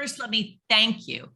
first, let me thank you.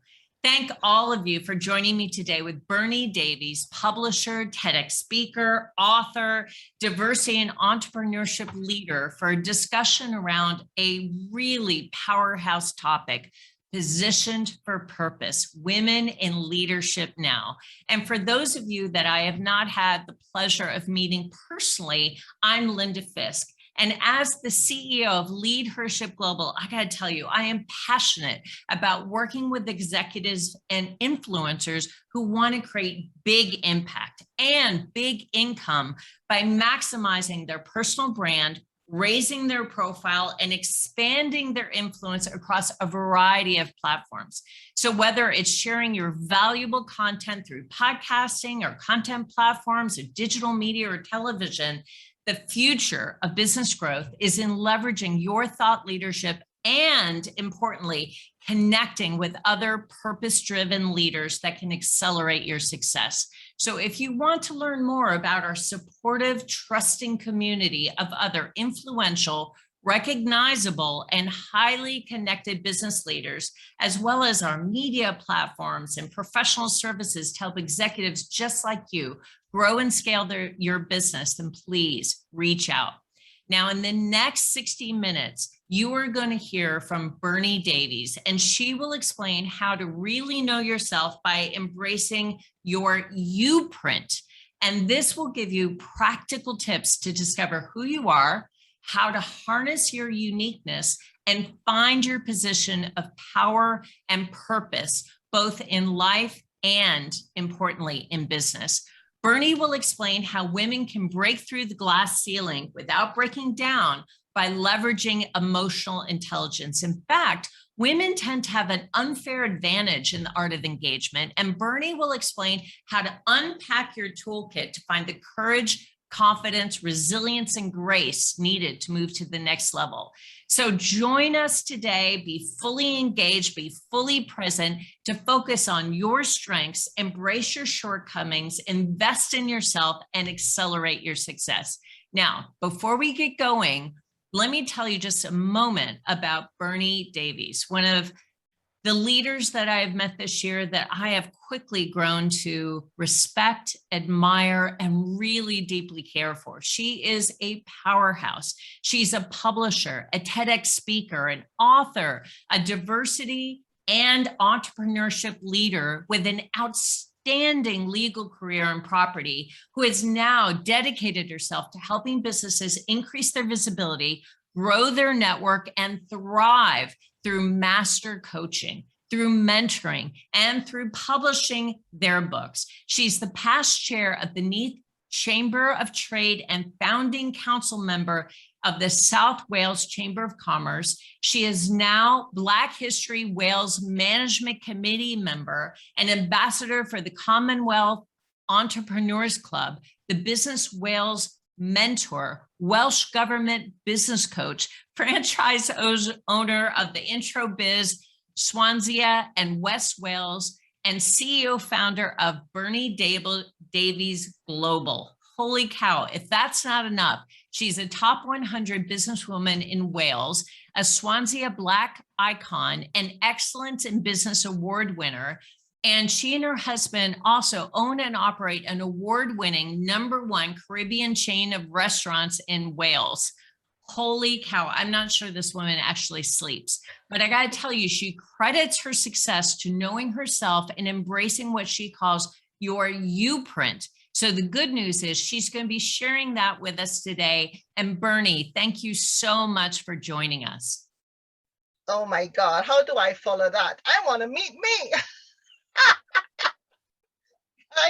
Thank all of you for joining me today with Bernie Davies, publisher, TEDx speaker, author, diversity and entrepreneurship leader, for a discussion around a really powerhouse topic, positioned for purpose, women in leadership now. And for those of you that I have not had the pleasure of meeting personally, I'm Linda Fisk. And as the CEO of LeadHERship Global, I got to tell you, I am passionate about working with executives and influencers who want to create big impact and big income by maximizing their personal brand, raising their profile, and expanding their influence across a variety of platforms. So whether it's sharing your valuable content through podcasting or content platforms or digital media or television, the future of business growth is in leveraging your thought leadership and, importantly, connecting with other purpose-driven leaders that can accelerate your success. So if you want to learn more about our supportive, trusting community of other influential, recognizable, and highly connected business leaders, as well as our media platforms and professional services to help executives just like you grow and scale your business, then please reach out. Now, in the next 60 minutes, you are going to hear from Bernie Davies, and she will explain how to really know yourself by embracing your you print. And this will give you practical tips to discover who you are, how to harness your uniqueness, and find your position of power and purpose, both in life and, importantly, in business. Bernie will explain how women can break through the glass ceiling without breaking down by leveraging emotional intelligence. In fact, women tend to have an unfair advantage in the art of engagement, and Bernie will explain how to unpack your toolkit to find the courage, confidence, resilience, and grace needed to move to the next level. So join us today, be fully engaged, be fully present to focus on your strengths, embrace your shortcomings, invest in yourself, and accelerate your success. Now, before we get going, let me tell you just a moment about Bernie Davies, one of the leaders that I have met this year that I have quickly grown to respect, admire, and really deeply care for. She is a powerhouse. She's a publisher, a TEDx speaker, an author, a diversity and entrepreneurship leader with an outstanding legal career in property, who has now dedicated herself to helping businesses increase their visibility, grow their network, and thrive through master coaching, through mentoring, and through publishing their books. She's the past chair of the Neath Chamber of Trade and founding council member of the South Wales Chamber of Commerce. She is now Black History Wales Management Committee member and ambassador for the Commonwealth Entrepreneurs Club, the Business Wales mentor, Welsh government business coach, franchise owner of the Intro Biz, Swansea and West Wales, and CEO founder of Bernie Davies Global. Holy cow, if that's not enough, she's a top 100 businesswoman in Wales, a Swansea Black icon, an Excellence in Business Award winner, and she and her husband also own and operate an award-winning #1 Caribbean chain of restaurants in Wales. Holy cow, I'm not sure this woman actually sleeps, but I gotta tell you, she credits her success to knowing herself and embracing what she calls your you print. So the good news is she's going to be sharing that with us today. And Bernie, thank you so much for joining us. Oh my God, how do I follow that? I want to meet me.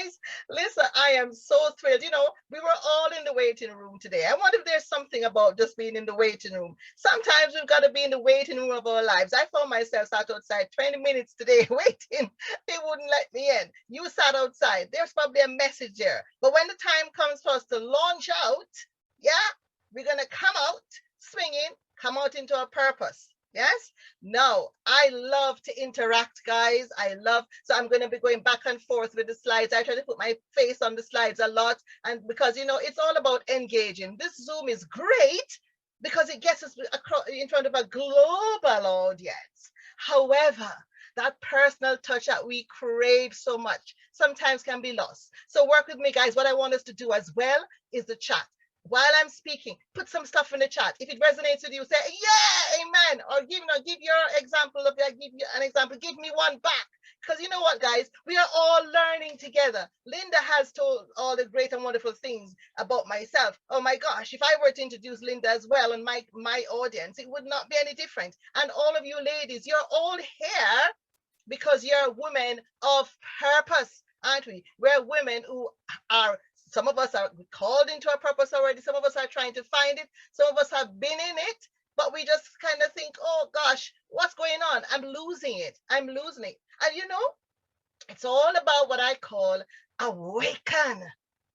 Guys, listen, I am so thrilled. You know, we were all in the waiting room today. I wonder if there's something about just being in the waiting room. Sometimes we've got to be in the waiting room of our lives. I found myself sat outside 20 minutes today waiting. They wouldn't let me in. You sat outside. There's probably a message there. But when the time comes for us to launch out, yeah, we're going to come out swinging, come out into our purpose. Yes. No, I love to interact, guys. So I'm going to be going back and forth with the slides. I try to put my face on the slides a lot. And because, you know, it's all about engaging. This Zoom is great because it gets us across in front of a global audience. However, that personal touch that we crave so much sometimes can be lost. So work with me, guys. What I want us to do as well is the chat. While I'm speaking, put some stuff in the chat. If it resonates with you, say, yeah, amen. Or give your example of that. Give you an example. Give me one back. Because you know what, guys? We are all learning together. Linda has told all the great and wonderful things about myself. Oh my gosh, if I were to introduce Linda as well and my audience, it would not be any different. And all of you ladies, you're all here because you're women of purpose, aren't we? We're women who are, some of us are called into a purpose already. Some of us are trying to find it. Some of us have been in it, but we just kind of think, oh gosh, what's going on? I'm losing it. I'm losing it. And you know, it's all about what I call awaken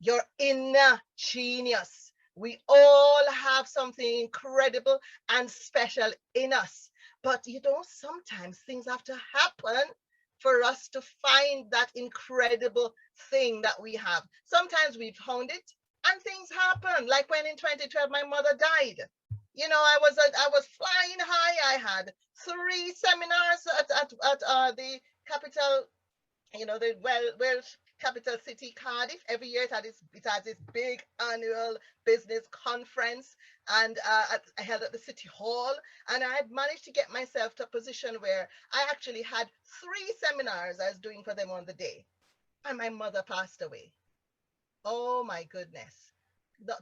your inner genius. We all have something incredible and special in us. But you know, sometimes things have to happen for us to find that incredible thing that we have. Sometimes we found it and things happen. Like when in 2012, my mother died. You know, I was flying high. I had 3 seminars at the capital, you know, the Welsh capital city, Cardiff. Every year it has this big annual business conference, and I held at the city hall, and I had managed to get myself to a position where I actually had 3 seminars I was doing for them on the day, and my mother passed away. Oh my goodness.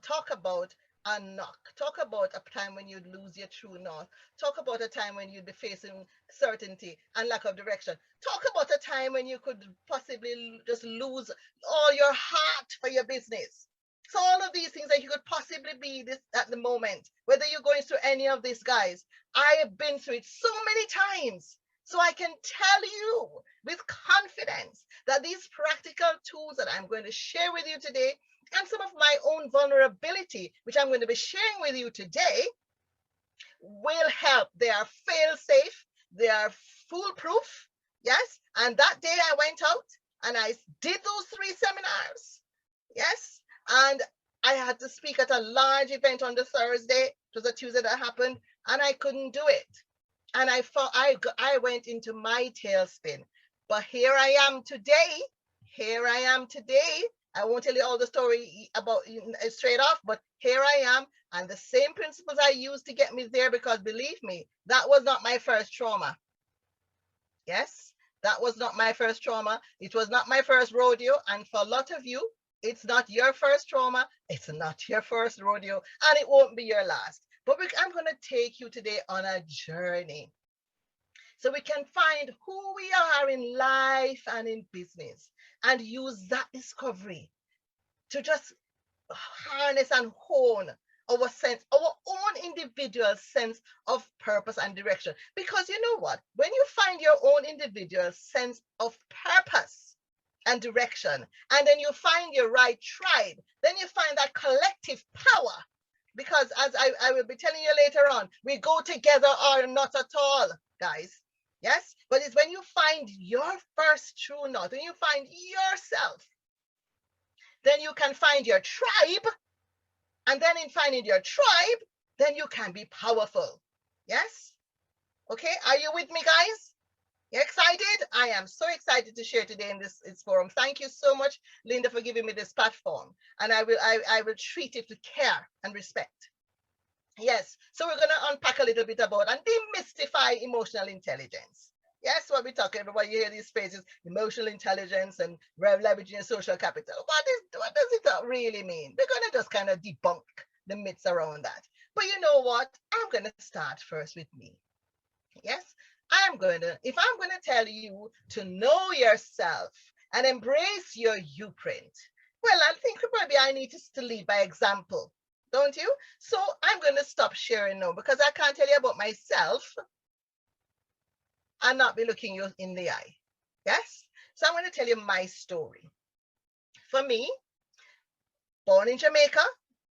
Talk about a knock. Talk about a time when you'd lose your true north. Talk about a time when you'd be facing certainty and lack of direction. Talk about a time when you could possibly just lose all your heart for your business. So all of these things that you could possibly be this at the moment, whether you're going through any of these, guys, I have been through it so many times. So I can tell you with confidence that these practical tools that I'm going to share with you today, and some of my own vulnerability, which I'm going to be sharing with you today, will help. They are fail-safe. They are foolproof. Yes. And that day I went out and I did those 3 seminars. Yes. And I had to speak at a large event on the Thursday. It was a Tuesday that happened, and I couldn't do it. And I went into my tailspin. But here I am today. Here I am today. I won't tell you all the story about straight off, but here I am, and the same principles I used to get me there, because believe me, that was not my first trauma. Yes, that was not my first trauma. It was not my first rodeo, and for a lot of you, it's not your first trauma, it's not your first rodeo, and it won't be your last. But I'm going to take you today on a journey so we can find who we are in life and in business, and use that discovery to just harness and hone our sense, our own individual sense of purpose and direction. Because you know what? When you find your own individual sense of purpose and direction, and then you find your right tribe, then you find that collective power. Because as I will be telling you later on, we go together or not at all, guys. Yes, but it's when you find your first true north, when you find yourself, then you can find your tribe. And then in finding your tribe, then you can be powerful. Yes? Okay, are you with me, guys? You excited? I am so excited to share today in this forum. Thank you so much, Linda, for giving me this platform. And I will treat it with care and respect. Yes, so we're going to unpack a little bit about and demystify emotional intelligence. Yes, what we're talking about, you hear these phrases, emotional intelligence and leveraging your social capital. What does it really mean? We're going to just kind of debunk the myths around that. But you know what? I'm going to start first with me. Yes, if I'm going to tell you to know yourself and embrace your U-print, well, I think probably I need to lead by example. Don't you? So I'm going to stop sharing now, because I can't tell you about myself and not be looking you in the eye. Yes? So I'm going to tell you my story. For me, born in Jamaica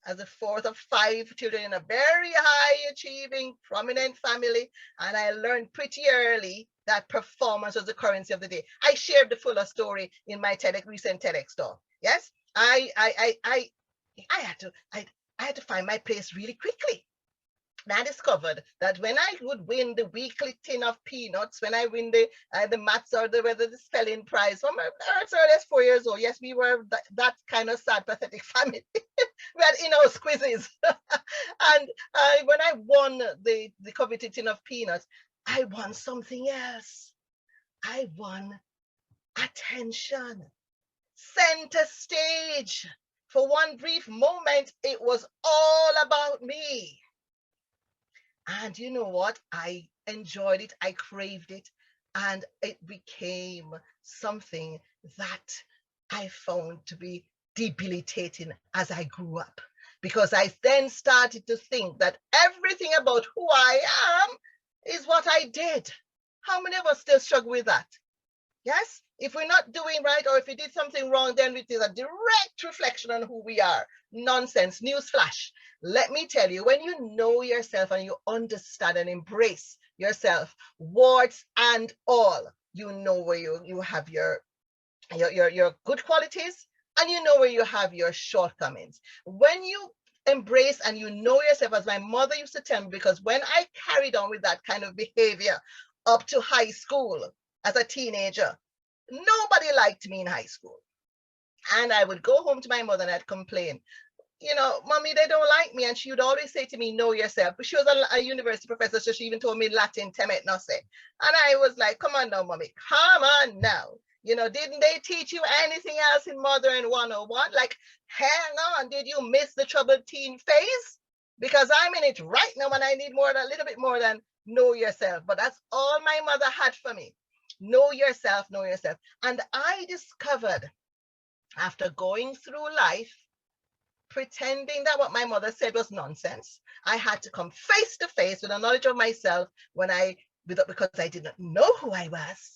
as the 4th of 5 children in a very high achieving, prominent family. And I learned pretty early that performance was the currency of the day. I shared the fuller story in my recent TEDx talk. Yes? I had to find my place really quickly. And I discovered that when I would win the weekly tin of peanuts, when I win the maths or the spelling prize from as early as 4 years old, yes, we were that kind of sad, pathetic family. We had in-house quizzes. And when I won the coveted tin of peanuts, I won something else. I won attention, center stage. For one brief moment, it was all about me. And you know what? I enjoyed it, I craved it, and it became something that I found to be debilitating as I grew up. Because I then started to think that everything about who I am is what I did. How many of us still struggle with that? Yes? If we're not doing right, or if we did something wrong, then it is a direct reflection on who we are. Nonsense. Newsflash. Let me tell you, when you know yourself and you understand and embrace yourself, warts and all, you know where you have your good qualities, and you know where you have your shortcomings. When you embrace and you know yourself, as my mother used to tell me, because when I carried on with that kind of behavior up to high school as a teenager, nobody liked me in high school. And I would go home to my mother and I'd complain, you know, mommy, they don't like me. And she would always say to me, know yourself. But she was a university professor, so she even told me Latin, temet no se. And I was like, come on now, mommy, come on now. You know, didn't they teach you anything else in Mothering 101? Like, hang on, did you miss the troubled teen phase? Because I'm in it right now and I need more, a little bit more than know yourself. But that's all my mother had for me. Know yourself, know yourself. And I discovered, after going through life, pretending that what my mother said was nonsense, I had to come face to face with a knowledge of myself because I didn't know who I was.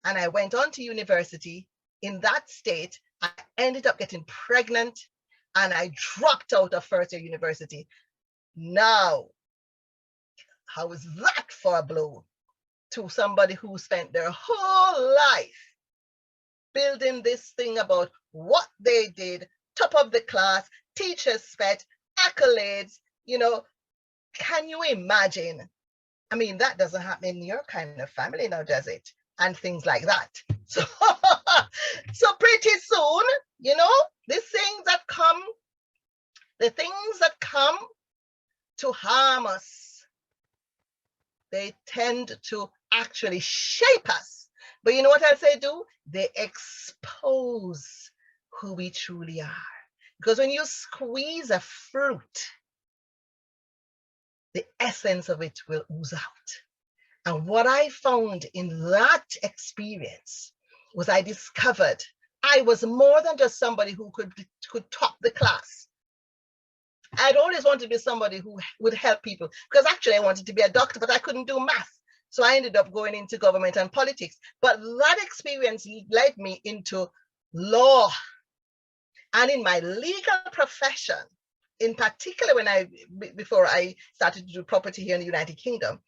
And I went on to university in that state. I ended up getting pregnant and I dropped out of first year university. Now, how is that for a blow to somebody who spent their whole life building this thing about what they did, top of the class, teachers' pet, accolades, you know? Can you imagine? I mean, that doesn't happen in your kind of family now, does it? And things like that. So, so pretty soon, you know, the things that come to harm us, they tend to actually shape us. But you know what else they do? They expose who we truly are. Because when you squeeze a fruit, the essence of it will ooze out. And what I found in that experience was I discovered I was more than just somebody who could top the class. I'd always wanted to be somebody who would help people, because actually I wanted to be a doctor, but I couldn't do math. So I ended up going into government and politics. But that experience led me into law. And in my legal profession, in particular, before I started to do property here in the United Kingdom,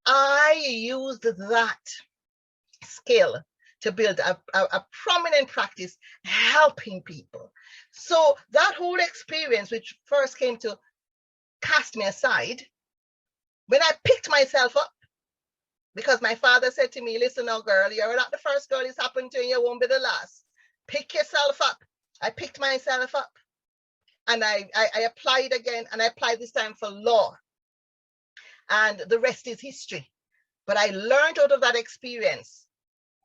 I used that skill to build a prominent practice helping people. So that whole experience, which first came to cast me aside, when I picked myself up, because my father said to me, listen now, girl, you're not the first girl it's happened to, and you won't be the last. Pick yourself up. I picked myself up and I applied again, and I applied this time for law. And the rest is history. But I learned out of that experience,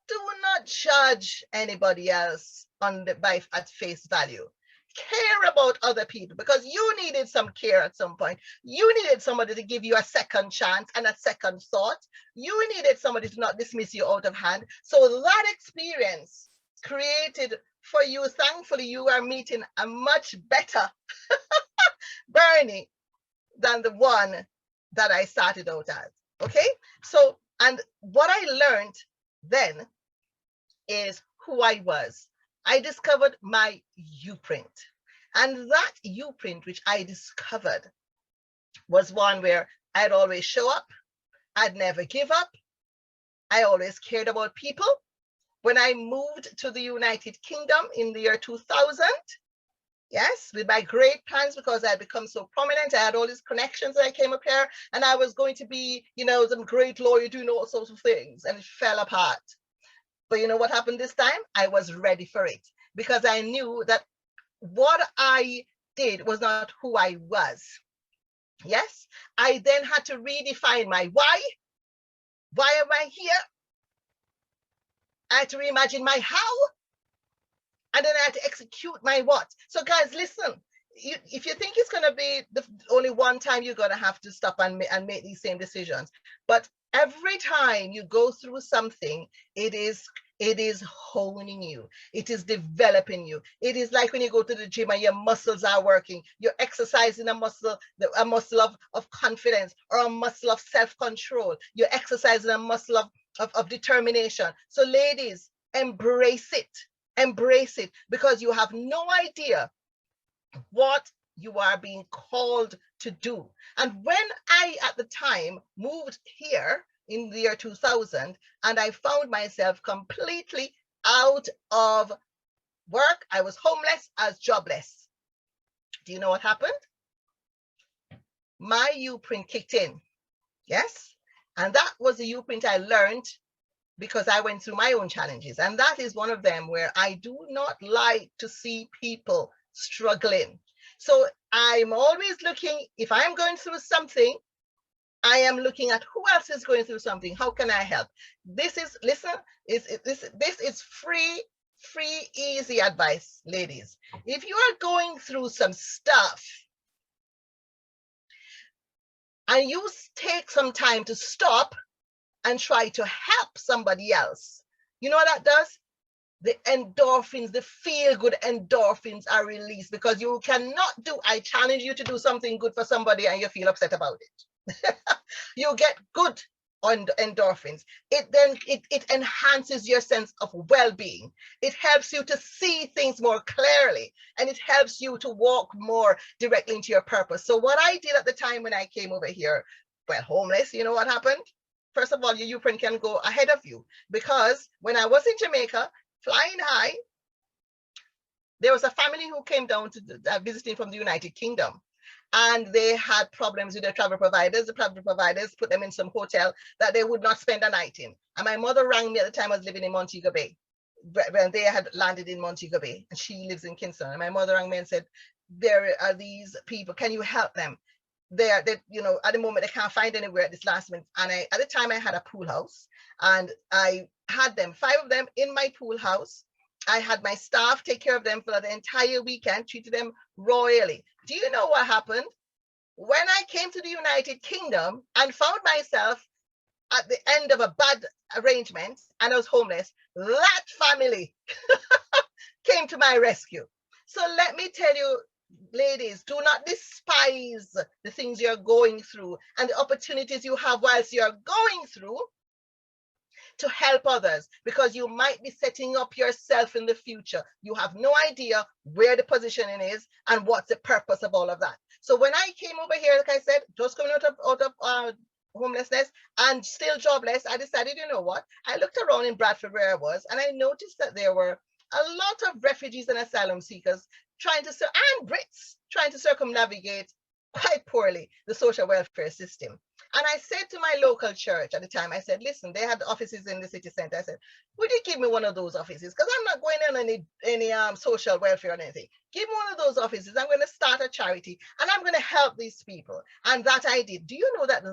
do not judge anybody else at face value. Care about other people, because you needed some care at some point. You needed somebody to give you a second chance and a second thought. You needed somebody to not dismiss you out of hand. So that experience created for you, thankfully, you are meeting a much better Bernie than the one that I started out as. Okay? So, and what I learned then is who I was. I discovered my U-print. And that U-print, which I discovered, was one where I'd always show up. I'd never give up. I always cared about people. When I moved to the United Kingdom in the year 2000, Yes, with my great plans, because I had become so prominent. I had all these connections that I came up here, and I was going to be, you know, some great lawyer doing all sorts of things, and it fell apart. But you know what happened this time? I was ready for it, because I knew that what I did was not who I was. Yes, I then had to redefine my why. Why am I here? I had to reimagine my how, and then I had to execute my what. So guys, listen, if you think it's going to be the only one time, you're going to have to stop and make these same decisions. But every time you go through something, it is honing you. It is developing you. It is like when you go to the gym and your muscles are working. You're exercising a muscle of confidence, or a muscle of self-control. You're exercising a muscle of determination. So ladies, embrace it. Embrace it, because you have no idea what you are being called to do. And when I, at the time, moved here in the year 2000, and I found myself completely out of work, I was homeless, I was jobless. Do you know what happened? My U-print kicked in. Yes. And that was the U-print I learned because I went through my own challenges. And that is one of them where I do not like to see people struggling. So I'm always looking, if I'm going through something, I am looking at who else is going through something. How can I help? This is, listen, this is free, easy advice, ladies. If you are going through some stuff and you take some time to stop and try to help somebody else, you know what that does? The endorphins, the feel-good endorphins are released, because you cannot do, I challenge you to do something good for somebody and you feel upset about it. You get good on endorphins. It enhances your sense of well-being. It helps you to see things more clearly, and it helps you to walk more directly into your purpose. So what I did at the time when I came over here, well, homeless, you know what happened? First of all, your U-print can go ahead of you, because when I was in Jamaica, flying high, there was a family who came down to visiting from the United Kingdom, and they had problems with their travel providers. The travel providers put them in some hotel that they would not spend a night in. And my mother rang me at the time I was living in Montego Bay, when they had landed in Montego Bay, and she lives in Kingston. And my mother rang me and said, there are these people, can you help them? They, you know, at the moment they can't find anywhere at this last minute. And at the time I had a pool house, and I had them, 5 of them in my pool house. I had my staff take care of them for the entire weekend, treated them royally. Do you know what happened? When I came to the United Kingdom and found myself at the end of a bad arrangement and I was homeless, that family came to my rescue. So let me tell you, ladies, do not despise the things you're going through and the opportunities you have whilst you're going through to help others, because you might be setting up yourself in the future. You have no idea where the positioning is and what's the purpose of all of that. So when I came over here, like I said, just coming out of homelessness and still jobless, I decided, you know what? I looked around in Bradford where I was, and I noticed that there were a lot of refugees and asylum seekers and Brits trying to circumnavigate quite poorly the social welfare system. And I said to my local church at the time, I said, listen, they had offices in the city center. I said, would you give me one of those offices? Because I'm not going on any social welfare or anything. Give me one of those offices. I'm going to start a charity and I'm going to help these people. And that I did. Do you know that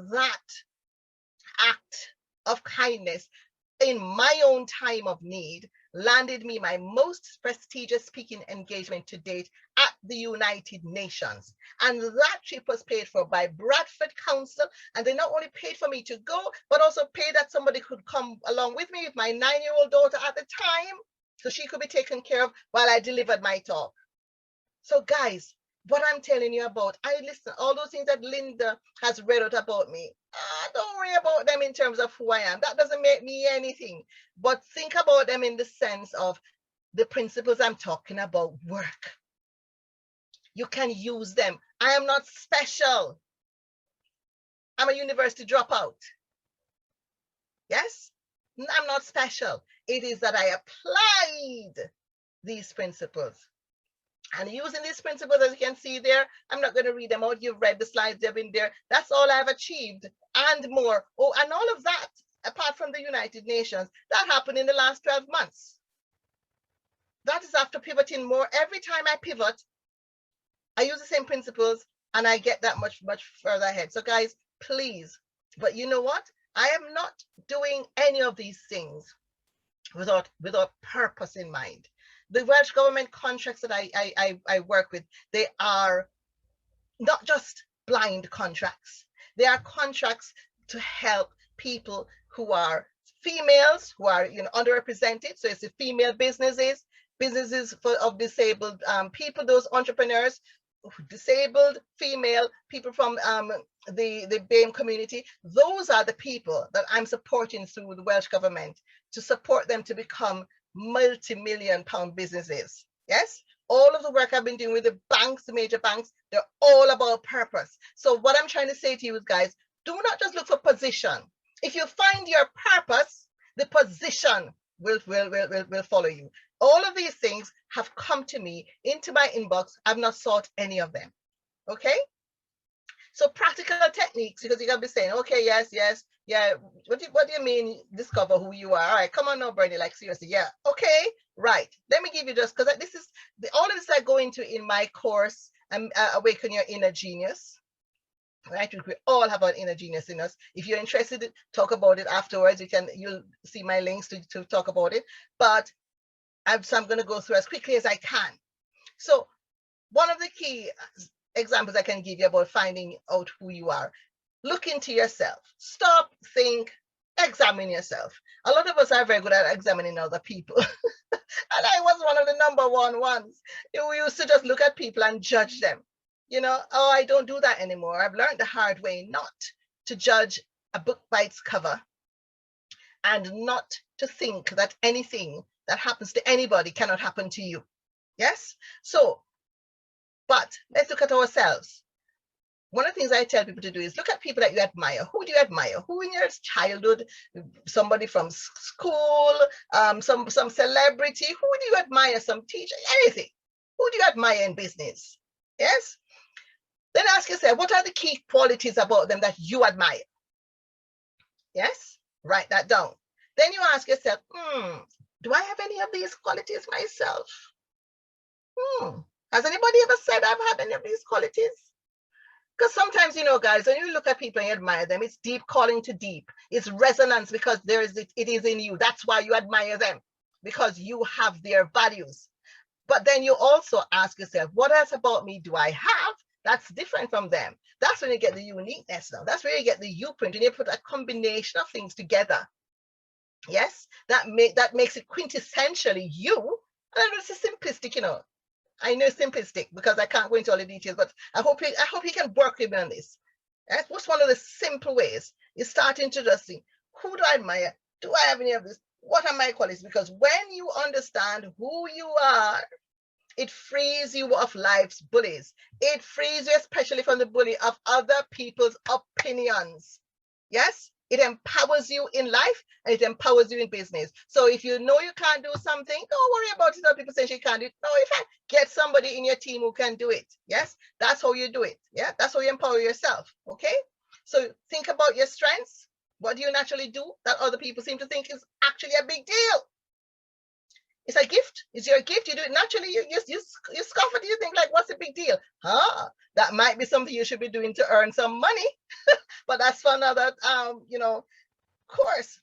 act of kindness in my own time of need landed me my most prestigious speaking engagement to date at the United Nations. And that trip was paid for by Bradford Council. And they not only paid for me to go, but also paid that somebody could come along with me with my 9-year-old daughter at the time, so she could be taken care of while I delivered my talk. So guys, what I'm telling you about, I listen, all those things that Linda has read out about me, don't worry about them in terms of who I am. That doesn't make me anything. But think about them in the sense of the principles I'm talking about work. You can use them. I am not special. I'm a university dropout. Yes, I'm not special. It is that I applied these principles And using these principles, as you can see there, I'm not going to read them out. You've read the slides, they've been there. That's all I've achieved and more. Oh, and all of that, apart from the United Nations, that happened in the last 12 months. That is after pivoting more. Every time I pivot, I use the same principles and I get that much further ahead. So guys, please, but you know what? I am not doing any of these things without purpose in mind. The Welsh government contracts that I work with, they are not just blind contracts. They are contracts to help people who are females, who are underrepresented. So it's the female businesses of disabled people, those entrepreneurs, disabled female people from the BAME community. Those are the people that I'm supporting through the Welsh government to support them to become multi-million pound businesses. Yes, all of the work I've been doing with the banks, the major banks, they're all about purpose. So what I'm trying to say to you guys, do not just look for position. If you find your purpose, the position will follow you. All of these things have come to me into my inbox. I've not sought any of them. Okay. So practical techniques, because you're gonna be saying, okay, yes, yeah. What do you mean discover who you are? All right, come on now, Bernie. Like seriously, yeah. Okay, right. Let me give you just because this is all of this I go into in my course, Awaken Your Inner Genius. Right, we all have an inner genius in us. If you're interested to talk about it afterwards, you'll see my links to talk about it. But I'm going to go through as quickly as I can. So one of the key examples I can give you about finding out who you are, look into yourself. Stop, think, examine yourself. A lot of us are very good at examining other people. And I was one of the #1 ones. We used to just look at people and judge them. Oh, I don't do that anymore. I've learned the hard way not to judge a book by its cover and not to think that anything that happens to anybody cannot happen to you. Yes? So, but let's look at ourselves. One of the things I tell people to do is look at people that you admire. Who do you admire? Who in your childhood? Somebody from school, some celebrity. Who do you admire? Some teacher, anything. Who do you admire in business? Yes? Then ask yourself, what are the key qualities about them that you admire? Yes? Write that down. Then you ask yourself, do I have any of these qualities myself? Has anybody ever said I've had any of these qualities? Because sometimes, guys, when you look at people and you admire them, it's deep calling to deep. It's resonance because it is in you. That's why you admire them, because you have their values. But then you also ask yourself, what else about me do I have that's different from them? That's when you get the uniqueness now. That's where you get the you print, and you put a combination of things together. Yes, that makes it quintessentially you. And I know it's simplistic, I know simplistic because I can't go into all the details, but I hope you can work with me on this. That's what's one of the simple ways is starting to just think, who do I admire? Do I have any of this? What are my qualities? Because when you understand who you are, it frees you of life's bullies. It frees you especially from the bully of other people's opinions. Yes, it empowers you in life and it empowers you in business. So if you know you can't do something, don't worry about it. Other people say you can't do it. No, you can get somebody in your team who can do it. Yes, that's how you do it. Yeah, that's how you empower yourself. Okay, so think about your strengths. What do you naturally do that other people seem to think is actually a big deal? It's a gift. It's your gift. You do it naturally. You scoff at it. You think like, what's the big deal? That might be something you should be doing to earn some money. But that's for another, course.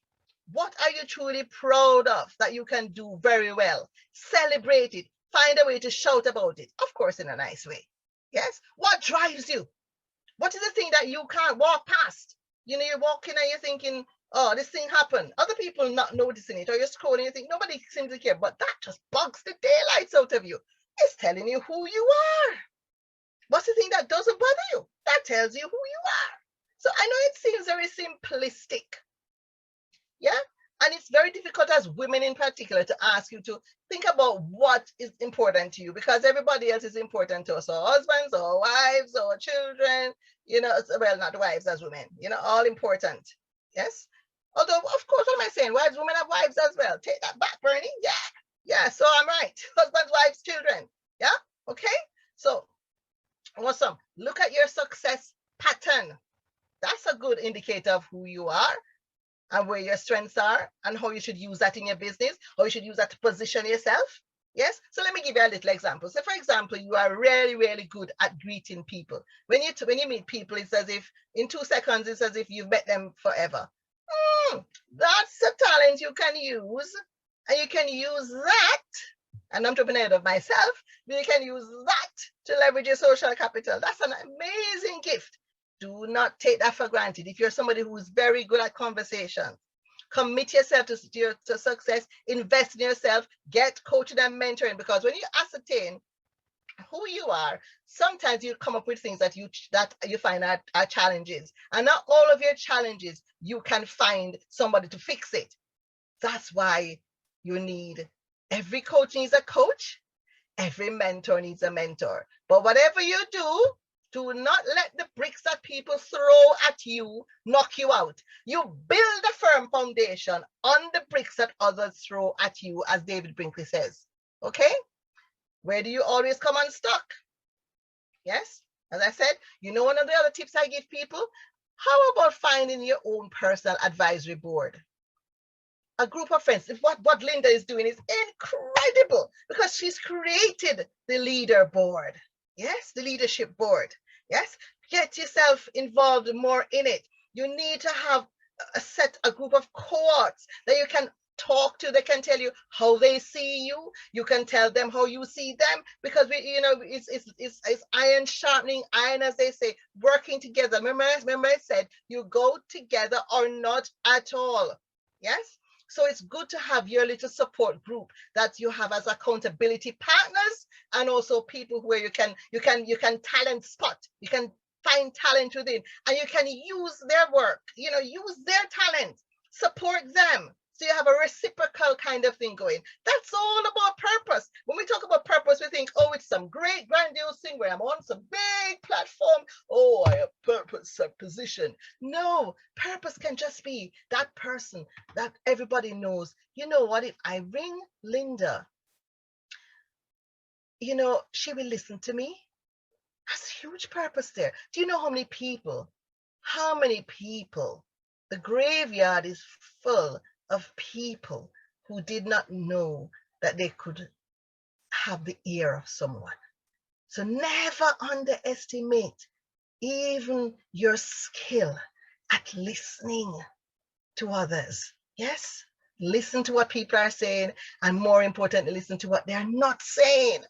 What are you truly proud of that you can do very well? Celebrate it. Find a way to shout about it. Of course, in a nice way. Yes. What drives you? What is the thing that you can't walk past? You're walking and you're thinking, oh, this thing happened. Other people not noticing it, or you're scrolling and you think nobody seems to care, but that just bugs the daylights out of you. It's telling you who you are. What's the thing that doesn't bother you? That tells you who you are. So I know it seems very simplistic. Yeah. And it's very difficult as women in particular to ask you to think about what is important to you, because everybody else is important to us, our husbands, our wives, our children, well, not wives as women, all important. Yes. Although, of course, what am I saying? Wives, women have wives as well. Take that back, Bernie. Yeah. So I'm right. Husbands, wives, children. Yeah. Okay, so awesome. Look at your success pattern. That's a good indicator of who you are and where your strengths are and how you should use that in your business, how you should use that to position yourself. Yes. So let me give you a little example. So for example, you are really, really good at greeting people. When you meet people, it's as if in 2 seconds, it's as if you've met them forever. That's a talent you can use. And you can use that, and I'm jumping ahead of myself, but you can use that to leverage your social capital. That's an amazing gift. Do not take that for granted. If you're somebody who's very good at conversation, commit yourself to success, invest in yourself, get coaching and mentoring, because when you ascertain who you are, sometimes you come up with things that you find are challenges, and not all of your challenges you can find somebody to fix it. That's why you need, every coach needs a coach, every mentor needs a mentor. But whatever you do not let the bricks that people throw at you knock you out. You build a firm foundation on the bricks that others throw at you, as David Brinkley says. Okay? Where do you always come unstuck? Yes? As I said, one of the other tips I give people, how about finding your own personal advisory board? A group of friends. What Linda is doing is incredible, because she's created the leader board. Yes, the leadership board. Yes, get yourself involved more in it. You need to have a group of cohorts that you can talk to. They can tell you how they see you. You can tell them how you see them, because it's iron sharpening iron, as they say, working together. Remember I said you go together or not at all. Yes. So it's good to have your little support group that you have as accountability partners, and also people where you can talent spot. You can find talent within, and you can use their work, use their talent, support them. So you have a reciprocal kind of thing going. That's all about purpose. When we talk about purpose, we think, oh, it's some great grandiose thing where I'm on some big platform. Oh, I have purpose, a position. No, purpose can just be that person that everybody knows. You know what? If I ring Linda, she will listen to me. That's huge purpose there. Do you know how many people, the graveyard is full of people who did not know that they could have the ear of someone. So never underestimate even your skill at listening to others. Yes, listen to what people are saying, and more importantly, listen to what they are not saying.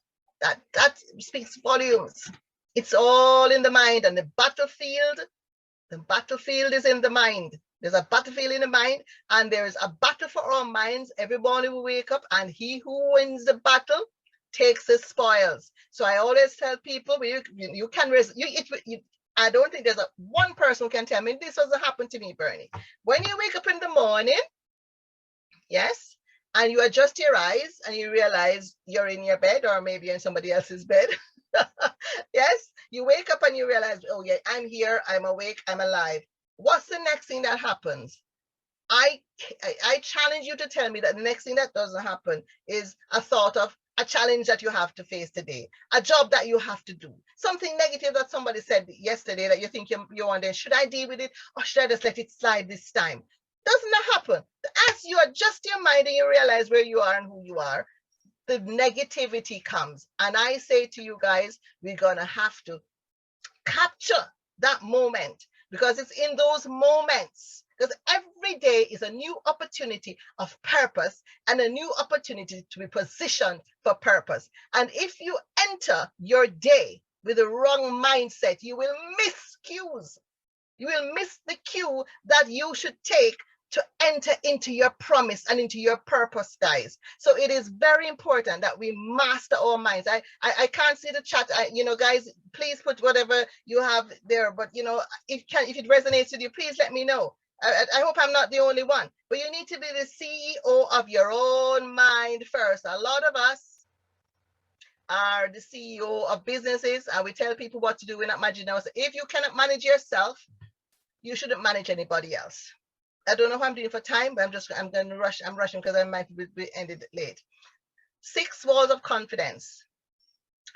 That speaks volumes. It's all in the mind, and the battlefield is in the mind. There's a battlefield in the mind, and there's a battle for our minds every morning we wake up, and he who wins the battle takes the spoils. So I always tell people, you can I don't think there's one person who can tell me this doesn't happen to me, Bernie. When you wake up in the morning, yes, and you adjust your eyes and you realize you're in your bed, or maybe in somebody else's bed. Yes, you wake up and you realize, oh yeah, I'm here, I'm awake, I'm alive. What's the next thing that happens? I challenge you to tell me that the next thing that doesn't happen is a thought of a challenge that you have to face today, a job that you have to do, something negative that somebody said yesterday that you think you're wondering, should I deal with it, or should I just let it slide this time? Doesn't that happen? As you adjust your mind and you realize where you are and who you are, the negativity comes. And I say to you guys, we're going to have to capture that moment, because it's in those moments, because every day is a new opportunity of purpose and a new opportunity to be positioned for purpose. And if you enter your day with the wrong mindset, you will miss cues. You will miss the cue that you should take to enter into your promise and into your purpose, guys. So it is very important that we master our minds. I can't see the chat. Guys, please put whatever you have there. But if it resonates with you, please let me know. I hope I'm not the only one. But you need to be the CEO of your own mind first. A lot of us are the CEO of businesses, and we tell people what to do. We're not managing ourselves. If you cannot manage yourself, you shouldn't manage anybody else. I don't know what I'm doing for time, but I'm going to rush. I'm rushing because I might be ended late. 6 walls of confidence.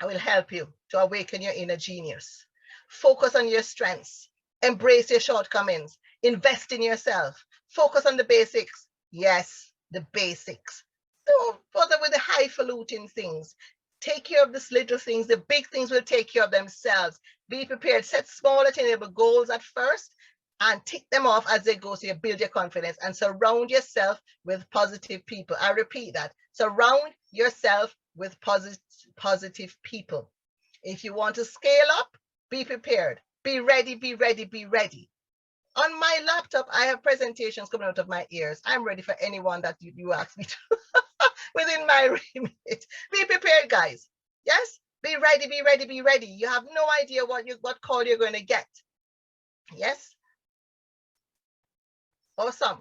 I will help you to awaken your inner genius. Focus on your strengths. Embrace your shortcomings. Invest in yourself. Focus on the basics. Yes, the basics. Don't bother with the highfalutin things. Take care of the little things. The big things will take care of themselves. Be prepared. Set small, attainable goals at first and tick them off as they go, so you build your confidence, and surround yourself with positive people. I repeat that. Surround yourself with positive people. If you want to scale up, be prepared. Be ready, be ready, be ready. On my laptop, I have presentations coming out of my ears. I'm ready for anyone that you ask me to within my remit. Be prepared, guys. Yes? Be ready, be ready, be ready. You have no idea what call you're going to get. Yes? Awesome.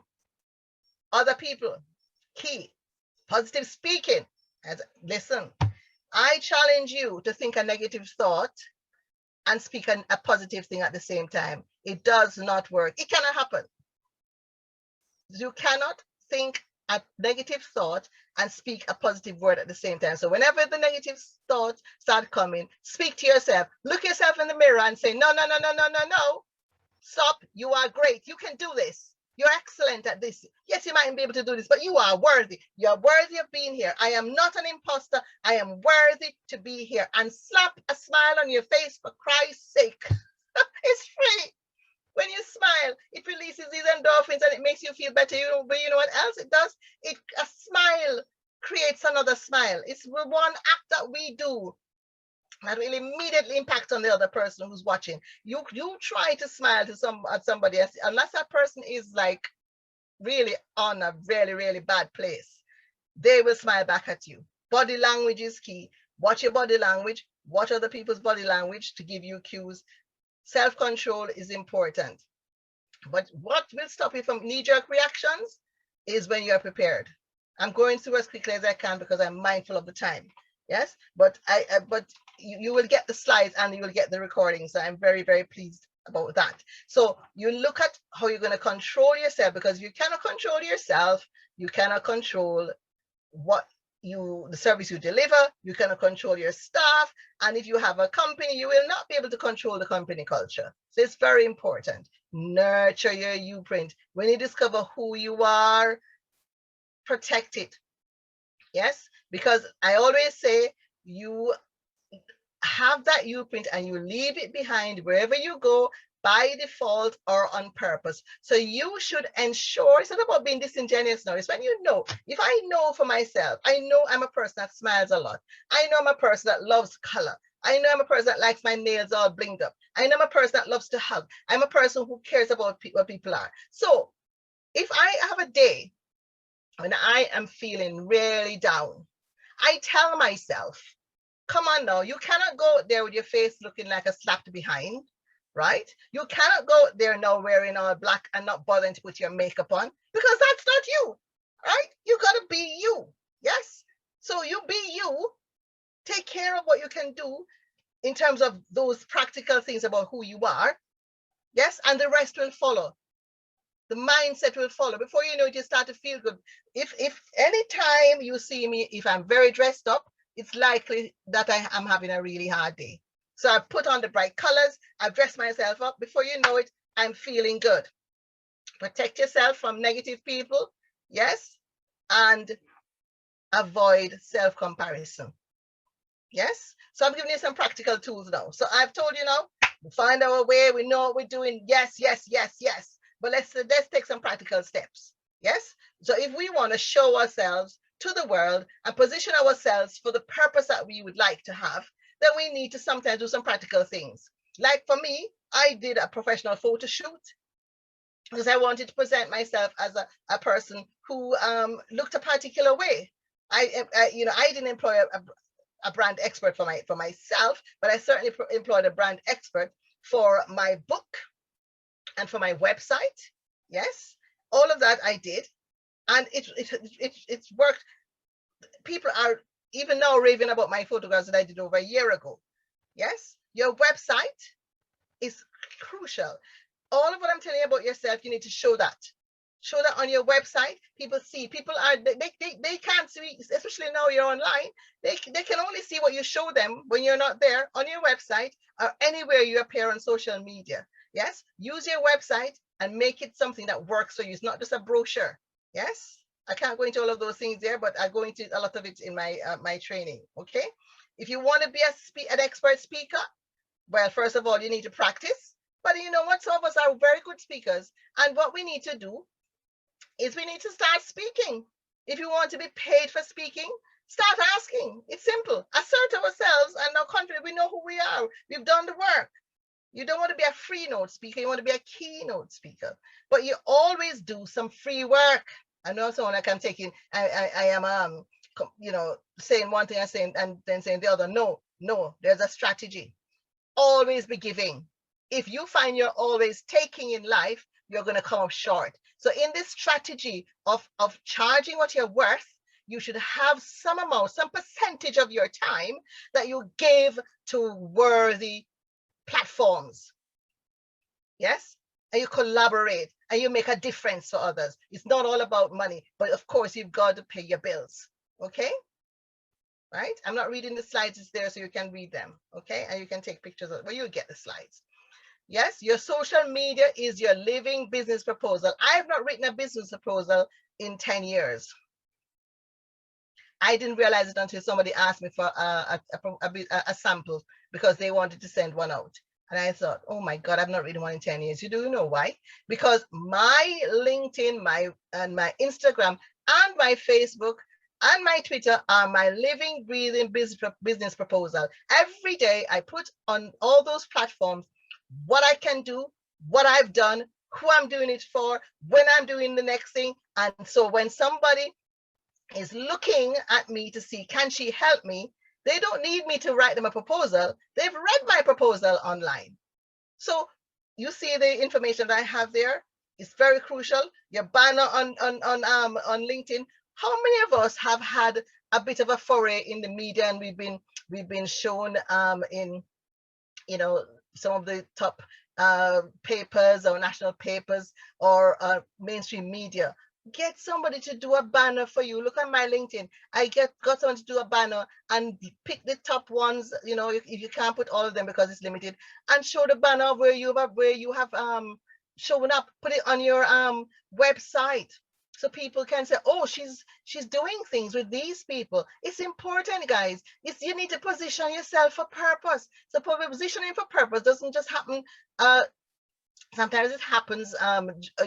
Other people, key, positive speaking. Listen, I challenge you to think a negative thought and speak a positive thing at the same time. It does not work. It cannot happen. You cannot think a negative thought and speak a positive word at the same time. So whenever the negative thoughts start coming, speak to yourself. Look yourself in the mirror and say, no, no, no, no, no, no, no. Stop. You are great. You can do this. You're excellent at this. Yes, you mightn't be able to do this, but you are worthy. You're worthy of being here. I am not an imposter. I am worthy to be here. And slap a smile on your face for Christ's sake. It's free. When you smile, it releases these endorphins and it makes you feel better. But you know what else it does? A smile creates another smile. It's the one act that we do that will immediately impact on the other person who's watching. You try to smile to somebody else, unless that person is like really on a really, really bad place, they will smile back at you. Body language is key. Watch your body language. Watch other people's body language to give you cues. Self-control is important. But what will stop you from knee-jerk reactions is when you're prepared. I'm going through as quickly as I can because I'm mindful of the time. Yes, but you will get the slides and you will get the recordings. So I'm very, very pleased about that. So you look at how you're going to control yourself, because you cannot control yourself. You cannot control the service you deliver. You cannot control your staff. And if you have a company, you will not be able to control the company culture. So it's very important. Nurture your U-print. When you discover who you are, protect it. Yes, because I always say you have that U-print and you leave it behind wherever you go, by default or on purpose. So you should ensure, it's not about being disingenuous now, it's when you know. If I know for myself, I know I'm a person that smiles a lot. I know I'm a person that loves color. I know I'm a person that likes my nails all blinged up. I know I'm a person that loves to hug. I'm a person who cares about what people are. So if I have a day when I am feeling really down, I tell myself, come on now, you cannot go there with your face looking like a slapped behind, right? You cannot go there now wearing all black and not bothering to put your makeup on, because that's not you, right? You gotta be you, yes? So you be you, take care of what you can do in terms of those practical things about who you are, yes? And the rest will follow. The mindset will follow. Before you know it, you start to feel good. If anytime you see me, if I'm very dressed up, it's likely that I am having a really hard day. So I've put on the bright colors, I've dressed myself up. Before you know it, I'm feeling good. Protect yourself from negative people, yes? And avoid self-comparison, yes? So I'm giving you some practical tools now. So I've told you now, we find our way, we know what we're doing, yes, yes, yes, yes. But let's take some practical steps, yes? So if we want to show ourselves to the world and position ourselves for the purpose that we would like to have, then we need to sometimes do some practical things. Like for me, I did a professional photo shoot because I wanted to present myself as a person who looked a particular way. I didn't employ a brand expert for myself, but I certainly employed a brand expert for my book and for my website. Yes, all of that I did, and it's worked. People are even now raving about my photographs that I did over a year ago. Yes, your website is crucial. All of what I'm telling you about yourself, you need to show that. Show that on your website. People see. People are they can't see, especially now you're online. They can only see what you show them when you're not there on your website or anywhere you appear on social media. Yes, use your website and make it something that works for you. It's not just a brochure. Yes, I can't go into all of those things there, but I go into a lot of it in my my training. Okay, if you want to be an expert speaker, well, first of all, you need to practice. But you know what? Some of us are very good speakers, and what we need to do is we need to start speaking. If you want to be paid for speaking, start asking. It's simple. Assert ourselves and our country. We know who we are. We've done the work. You don't want to be a free note speaker. You want to be a keynote speaker. But you always do some free work. I know someone I can take in. I am you know, saying one thing and then saying the other. No, there's a strategy. Always be giving. If you find you're always taking in life, you're going to come up short. So in this strategy of charging what you're worth, you should have some amount, some percentage of your time that you give to worthy platforms. Yes? And you collaborate and you make a difference for others. It's not all about money, but of course you've got to pay your bills. Okay? Right? I'm not reading the slides, it's there so you can read them. Okay? And you can take pictures of, well, you'll get the slides. Yes, your social media is your living business proposal. I have not written a business proposal in 10 years. I didn't realize it until somebody asked me for a sample because they wanted to send one out. And I thought, oh my God, I've not written one in 10 years. You do know why? Because my LinkedIn, my Instagram, and my Facebook, and my Twitter are my living, breathing business proposal. Every day I put on all those platforms what I can do, what I've done, who I'm doing it for, when I'm doing the next thing. And so when somebody is looking at me to see, can she help me? They don't need me to write them a proposal. They've read my proposal online. So you see the information that I have there. It's very crucial. Your banner on LinkedIn. How many of us have had a bit of a foray in the media and we've been shown in, you know, some of the top papers or national papers or mainstream media? Get somebody to do a banner for you. Look at my LinkedIn. I got someone to do a banner and pick the top ones. You know, if you can't put all of them because it's limited, and show the banner where you have shown up. Put it on your website so people can say, oh, she's doing things with these people. It's important, guys. You need to position yourself for purpose. So positioning for purpose doesn't just happen. Sometimes it happens,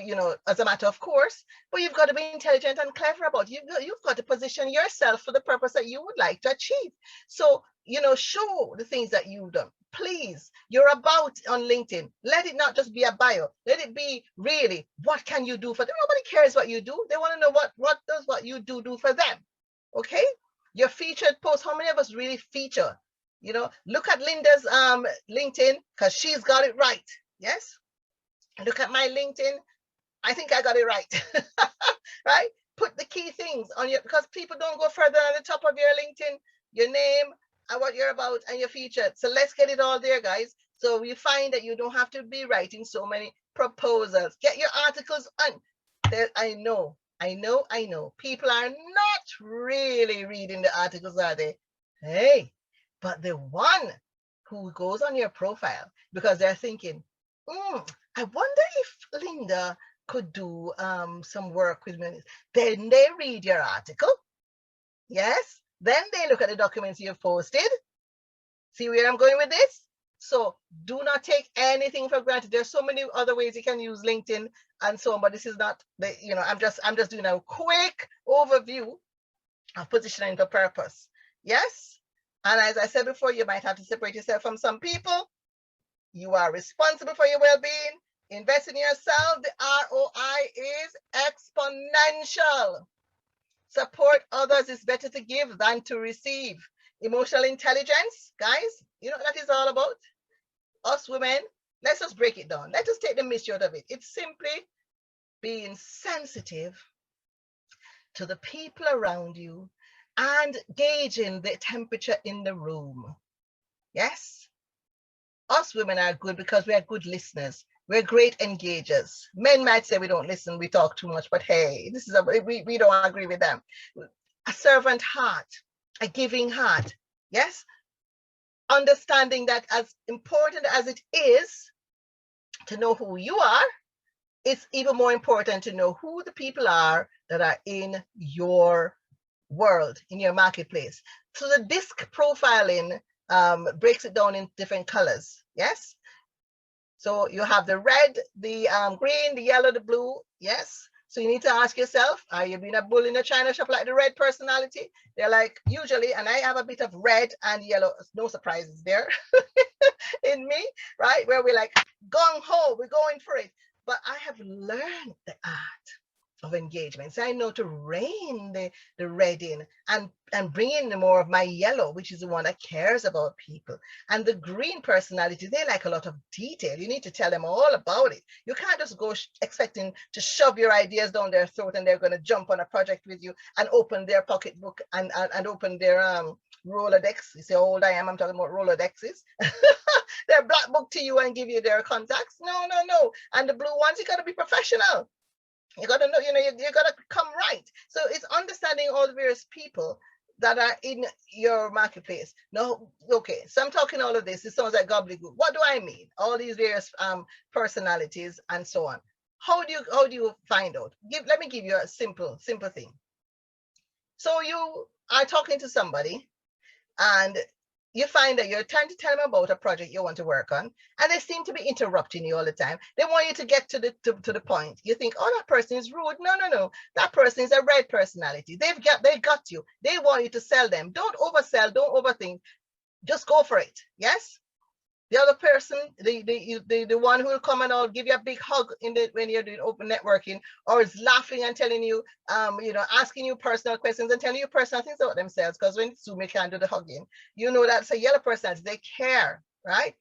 you know, as a matter of course, but you've got to be intelligent and clever about it. You've got to position yourself for the purpose that you would like to achieve. So, you know, show the things that you've done. Please, you're about on LinkedIn. Let it not just be a bio. Let it be really, what can you do for them? Nobody cares what you do. They want to know what does what you do for them. Okay? Your featured post, how many of us really feature? You know, look at Linda's LinkedIn because she's got it right. Yes? Look at my LinkedIn. I think I got it right. Right? Put the key things on your, because people don't go further on the top of your LinkedIn, your name and what you're about and your featured. So let's get it all there, guys. So you find that you don't have to be writing so many proposals. Get your articles on. There, I know. People are not really reading the articles, are they? Hey, but the one who goes on your profile because they're thinking, I wonder if Linda could do some work with me. Then they read your article. Yes. Then they look at the documents you've posted. See where I'm going with this? So do not take anything for granted. There's so many other ways you can use LinkedIn and so on, but this is not the, you know, I'm just doing a quick overview of positioning for purpose. Yes. And as I said before, you might have to separate yourself from some people. You are responsible for your well-being. Invest in yourself. The ROI is exponential. Support others is better to give than to receive. Emotional intelligence, guys, you know what that is all about? Us women, let's just break it down. Let's just take the mystery out of it. It's simply being sensitive to the people around you and gauging the temperature in the room. Yes? Us women are good because we are good listeners. We're great engagers. Men might say we don't listen, we talk too much, but hey, this is we don't agree with them. A servant heart, a giving heart, yes? Understanding that as important as it is to know who you are, it's even more important to know who the people are that are in your world, in your marketplace. So the disc profiling breaks it down in different colors, yes? So you have the red, the green, the yellow, the blue, yes? So you need to ask yourself, are you being a bull in a china shop like the red personality? They're like, usually, and I have a bit of red and yellow, no surprises there in me, right? Where we're like, gung-ho, we're going for it. But I have learned the art of engagement. So I know to rein the red in and bring in more of my yellow, which is the one that cares about people. And the green personality, they like a lot of detail. You need to tell them all about it. You can't just go expecting to shove your ideas down their throat and they're going to jump on a project with you and open their pocketbook and open their Rolodex. You see how old I am? I'm talking about Rolodexes. Their black book to you and give you their contacts. No, no, no. And the blue ones, you got to be professional. You got to know, you got to come right. So it's understanding all the various people that are in your marketplace. No, okay, so I'm talking all of this. It sounds like gobbledygook. What do I mean? All these various personalities and so on. How do you find out? Let me give you a simple thing. So you are talking to somebody and you find that you're trying to tell them about a project you want to work on, and they seem to be interrupting you all the time. They want you to get to the point. You think, oh, that person is rude. No, no, no. That person is a red personality. They got you. They want you to sell them. Don't oversell. Don't overthink. Just go for it. Yes. The other person, the one who will come and I'll give you a big hug when you're doing open networking, or is laughing and telling you, asking you personal questions and telling you personal things about themselves. Because when Zoom, you can't do the hugging. You know that's a yellow personality. They care, right?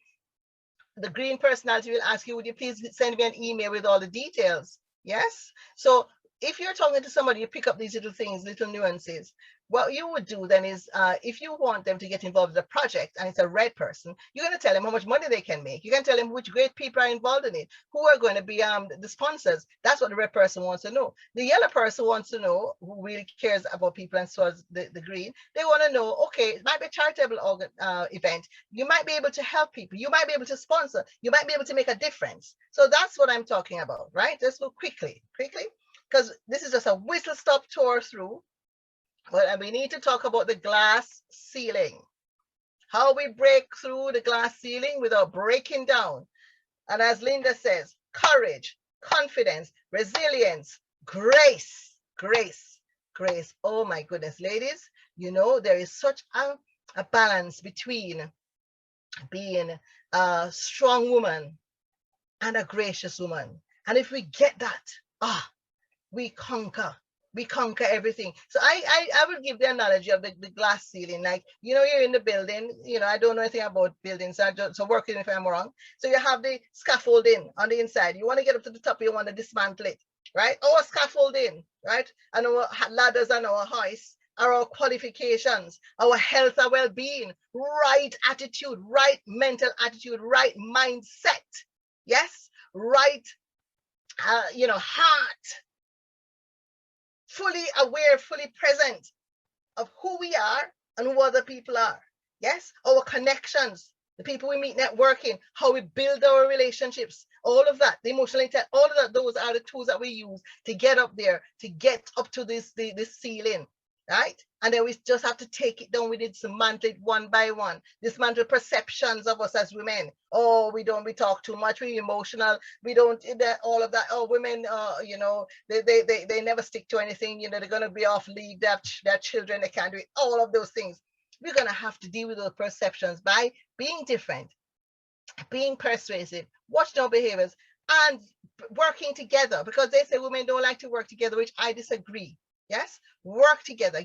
The green personality will ask you, would you please send me an email with all the details? Yes. So if you're talking to somebody, you pick up these little things, little nuances. What you would do then is, if you want them to get involved in the project and it's a red person, you're going to tell them how much money they can make. You can tell them which great people are involved in it, who are going to be the sponsors. That's what the red person wants to know. The yellow person wants to know, who really cares about people, and so is the green. They want to know, okay, it might be a charitable event. You might be able to help people. You might be able to sponsor. You might be able to make a difference. So that's what I'm talking about, right? Let's go quickly, because this is just a whistle-stop tour through. But we need to talk about the glass ceiling. How we break through the glass ceiling without breaking down. And as Linda says, courage, confidence, resilience, grace. Oh my goodness, ladies, there is such a balance between being a strong woman and a gracious woman. And if we get that, we conquer everything. So I will give the analogy of the glass ceiling. Like, you're in the building, I don't know anything about buildings, so working if I'm wrong. So you have the scaffolding on the inside. You want to get up to the top, you want to dismantle it, right? Our scaffolding, right? And our ladders and our hoists are our qualifications, our health, our well-being, right attitude, right mental attitude, right mindset. Yes, right, heart. Fully aware, fully present of who we are and who other people are. Yes, our connections, the people we meet networking, how we build our relationships, all of that, the emotional intelligence, all of that, those are the tools that we use to get up there, to get up to this ceiling, right? And then we just have to take it down. We dismantle it one by one. Dismantle perceptions of us as women. Oh, we talk too much. We're emotional. We don't, all of that. Oh, women, they never stick to anything. They're going to be off leave. Their children, they can't do it. All of those things. We're going to have to deal with those perceptions by being different, being persuasive, watching our behaviors, and working together, because they say women don't like to work together, which I disagree. Yes, work together,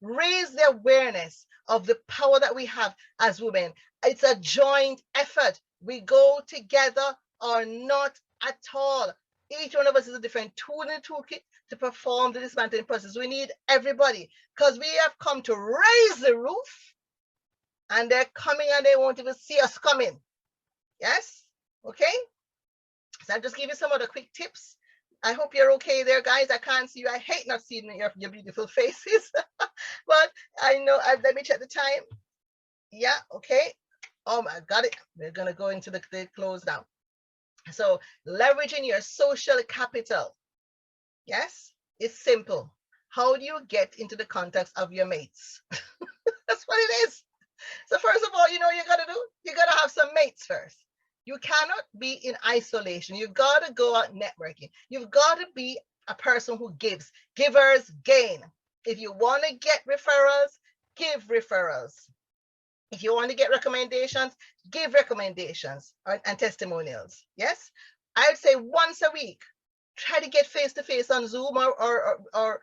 raise the awareness of the power that we have as women. It's a joint effort. We go together or not at all. Each one of us is a different tool in the toolkit to perform the dismantling process. We need everybody, because we have come to raise the roof, and they're coming and they won't even see us coming. Yes, okay. So I'll just give you some other quick tips. I hope you're okay there, guys. I can't see you. I hate not seeing your beautiful faces. But I know, let me check the time. Yeah, okay. Oh, I got it. We're going to go into the close now. So leveraging your social capital. Yes, it's simple. How do you get into the contacts of your mates? That's what it is. So first of all, you know what you got to do? You got to have some mates first. You cannot be in isolation. You've got to go out networking. You've got to be a person who gives. Givers gain. If you want to get referrals, give referrals. If you want to get recommendations, give recommendations and testimonials. Yes, I would say once a week, try to get face-to-face on Zoom or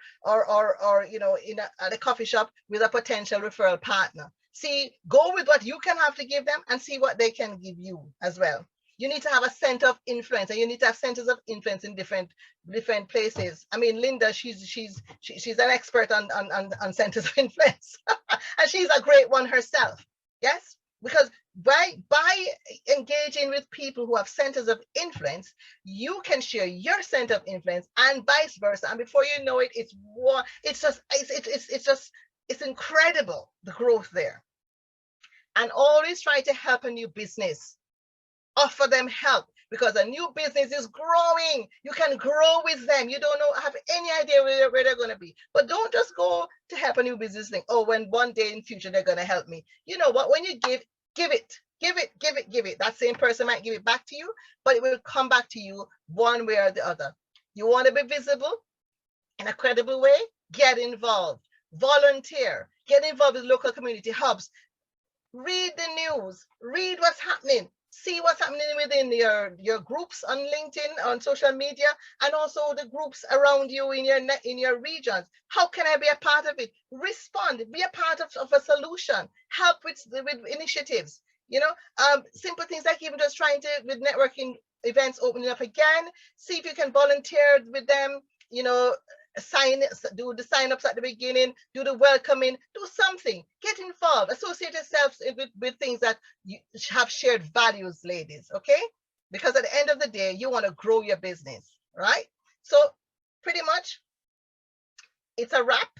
you know, at a coffee shop with a potential referral partner. See, go with what you can have to give them and see what they can give you as well. You need to have a center of influence, and you need to have centers of influence in different places. I mean, Linda, she's an expert on centers of influence, and she's a great one herself. Yes, because by engaging with people who have centers of influence, you can share your center of influence and vice versa. And before you know it, it's incredible, the growth there. And always try to help a new business. Offer them help, because a new business is growing. You can grow with them. You don't have any idea where they're going to be. But don't just go to help a new business thing. Oh, when one day in future they're going to help me. You know what? When you give it. That same person might give it back to you, but it will come back to you one way or the other. You want to be visible in a credible way? Get involved. Volunteer. Get involved with local community hubs. Read the news. Read what's happening. See what's happening within your groups on LinkedIn, on social media, and also the groups around you in your regions. How can I be a part of it? Respond. Be a part of a solution. Help with initiatives. You know, simple things like even just trying to, with networking events opening up again, see if you can volunteer with them. You know, do the sign-ups at the beginning, do the welcoming, do something, get involved, associate yourselves with things that you have shared values, ladies, okay? Because at the end of the day, you want to grow your business, right? So pretty much it's a wrap,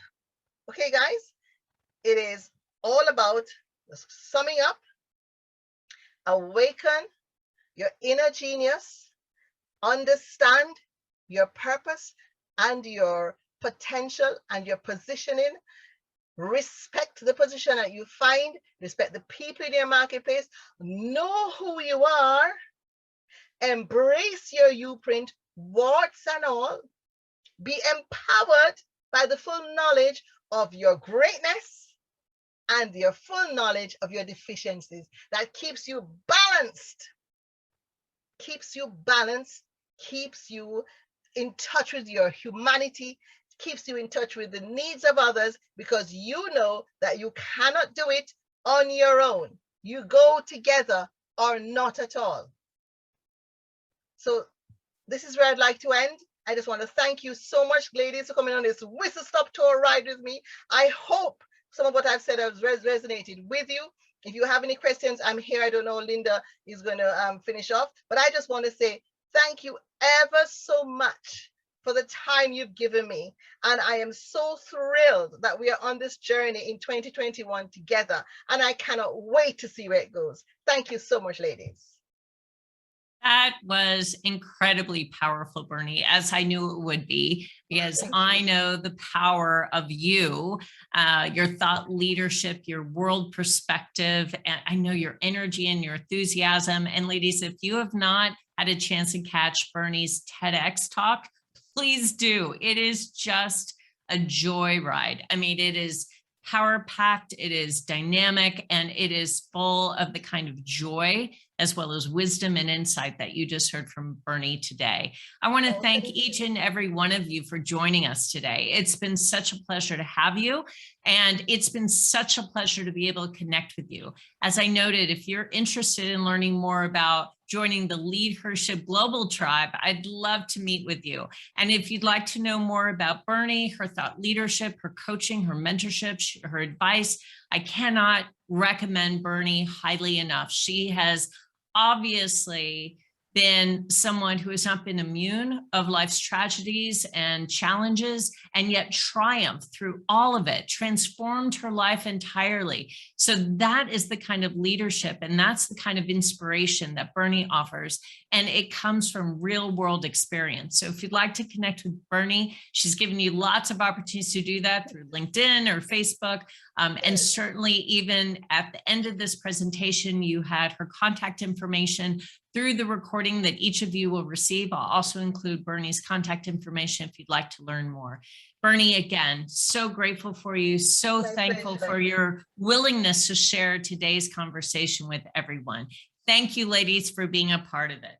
okay, guys? It is all about summing up, awaken your inner genius, understand your purpose and your potential and your positioning. Respect the position that you find, respect the people in your marketplace, know who you are, embrace your U-print, warts and all, be empowered by the full knowledge of your greatness and your full knowledge of your deficiencies. That keeps you balanced, keeps you in touch with your humanity, keeps you in touch with the needs of others, because you know that you cannot do it on your own. You go together or not at all. So this is where I'd like to end. I just want to thank you so much, ladies, for coming on this whistle stop tour ride with me. I hope some of what I've said has resonated with you. If you have any questions, I'm here. I don't know, Linda is going to finish off, but I just want to say thank you ever so much for the time you've given me. And I am so thrilled that we are on this journey in 2021 together. And I cannot wait to see where it goes. Thank you so much, ladies. That was incredibly powerful, Bernie, as I knew it would be, because I know the power of you, your thought leadership, your world perspective, and I know your energy and your enthusiasm. And ladies, if you have not had a chance to catch Bernie's TEDx talk, please do. It is just a joyride. I mean, it is power-packed, it is dynamic, and it is full of the kind of joy as well as wisdom and insight that you just heard from Bernie today. I want to thank each and every one of you for joining us today. It's been such a pleasure to have you, and it's been such a pleasure to be able to connect with you. As I noted, if you're interested in learning more about joining the LeadHERship Global Tribe, I'd love to meet with you. And if you'd like to know more about Bernie, her thought leadership, her coaching, her mentorship, her advice, I cannot recommend Bernie highly enough. She has obviously been someone who has not been immune of life's tragedies and challenges, and yet triumphed through all of it, transformed her life entirely. So that is the kind of leadership, and that's the kind of inspiration that Bernie offers. And it comes from real world experience. So if you'd like to connect with Bernie, she's given you lots of opportunities to do that through LinkedIn or Facebook. And certainly even at the end of this presentation, you had her contact information through the recording that each of you will receive. I'll also include Bernie's contact information if you'd like to learn more. Bernie, again, so grateful for you, so thankful for your willingness to share today's conversation with everyone. Thank you, ladies, for being a part of it.